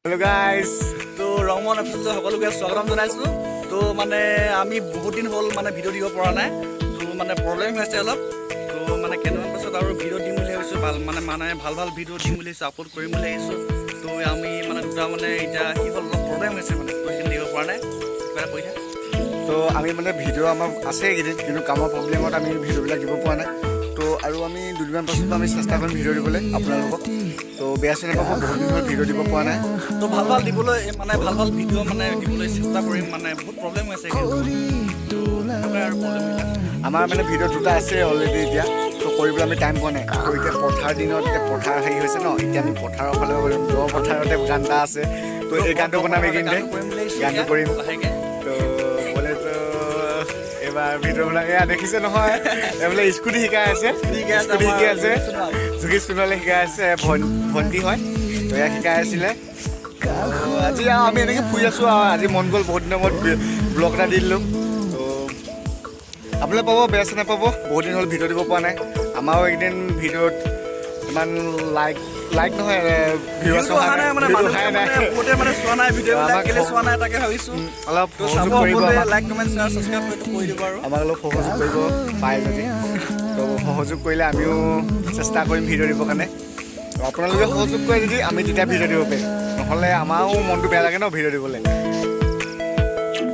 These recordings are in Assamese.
Hello guys, তো ৰংমন এপিসোডত সকলোকে স্বাগতম জনাইছো। তো মানে আমি বহুত দিন হল মানে ভিডিও দিব পৰা নাই। তো মানে প্ৰবলেম হৈছে অলপ। তো মানে কেইদিনমান পাছত আৰু ভিডিও দিম বুলি ভাবিছো। ভাল ভিডিও দিম বুলি আপলোড কৰিম বুলি আহিছো। তো আমি মানে দুটা মানে এটা কি হল অলপ প্ৰবলেম হৈছে মানে তো সেইখিনি দিব পৰা নাই। কিবা কৈছা? তো আমি মানে ভিডিও আমাৰ আছে কিন্তু কামৰ প্ৰবলেমত আমি ভিডিওবিলাক দিব পৰা নাই। তো আৰু আমি দুদিনমান পাছত আমি চেষ্টা কৰিম ভিডিও দিবলৈ আপোনালোকক। তো বেয়া চিনি পাব বহুত দিন ধৰি ভিডিও দিব পৰা নাই। তো ভাল দিবলৈ মানে ভাল ভিডিও মানে দিবলৈ চেষ্টা কৰিম মানে বহুত প্ৰবলেম হৈছে আমাৰ মানে ভিডিও দুটা আছে অলৰেডি এতিয়া। তো কৰিবলৈ আমি টাইম পোৱা নাই। তো এতিয়া পথাৰ দিনত এতিয়া পথাৰ হেৰি হৈছে ন, এতিয়া আমি পথাৰৰ ফালে দ পথাৰতে গান এটা আছে। তো এই গানটো বনাম এইখিনিতে গানটো কৰিম। তো বোলে তো এবাৰ ভিডিঅ'বিলাক এয়া দেখিছে নহয়, এইবোলে স্কুটি শিকাই আছে, জুগি চুনলে শিকাই আছে, ভণ্টি হয়। তো এয়া শিকাই আছিলে। আজি আমি এনেকৈ ফুৰি আছোঁ আৰু আজি মন গ'ল বহুত দিনৰ মূৰত ব্লগ এটা দি দিলোঁ। তো আপোনালোকে পাব, বেয়া চেনে পাব, বহুত দিন হ'ল ভিডিঅ' দিব পৰা নাই। আমাৰো একদিন ভিডিঅ'ত ইমান লাইক নহয় অলপ সহযোগ কৰিব, আমাক অলপ সহযোগ কৰিব পায় যদি। তো সহযোগ কৰিলে আমিও চেষ্টা কৰিম ভিডিঅ' দিবৰ কাৰণে। আপোনালোকে সহযোগ কৰে যদি আমি তেতিয়া ভিডিঅ' দিব পাৰিম, নহ'লে আমাৰো মনটো বেয়া লাগে ন ভিডিঅ' দিবলৈ।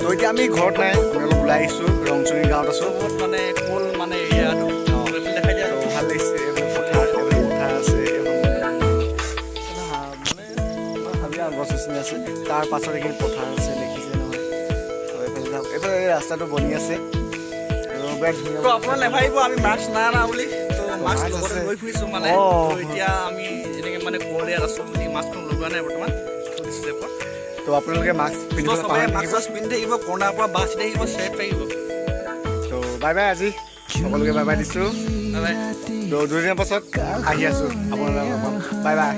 তো এতিয়া আমি ঘৰত নাই, আমি অলপ ওলাই আহিছোঁ, ৰংচুৰী গাঁৱত আছোঁ। মানে কল মানে এৰিয়াটো দেখাই দিয়া ভাল লাগিছে। পথাৰ আছে, গছ গছনি আছে, তাৰ পাছত এইখিনি পথাৰ আছে দেখিছে নহয়। তো এইফালে যাওক, এইফালে এই ৰাস্তাটো বনি আছে। তো আপোনাৰ নেভাবিব আমি মাস্ক নাই বুলি। তো মাস্ক লগতে লৈ ফুৰিছোঁ মানে। এতিয়া আমি এনেকৈ মানে কল ইয়াত আছোঁ বুলি মাস্কখন লগোৱা নাই বৰ্তমান। তো আপোনালোকে মাস্ক পিন্ধি থাকিব, কৰোণাৰ পৰা বাচি থাকিব, ছেফ থাকিব। তো বাই বাই, আজি সকলোকে বাই বাই দিছোঁ। তো দুদিনৰ পাছত আহি আছোঁ আপোনালোকৰ। Bye bye.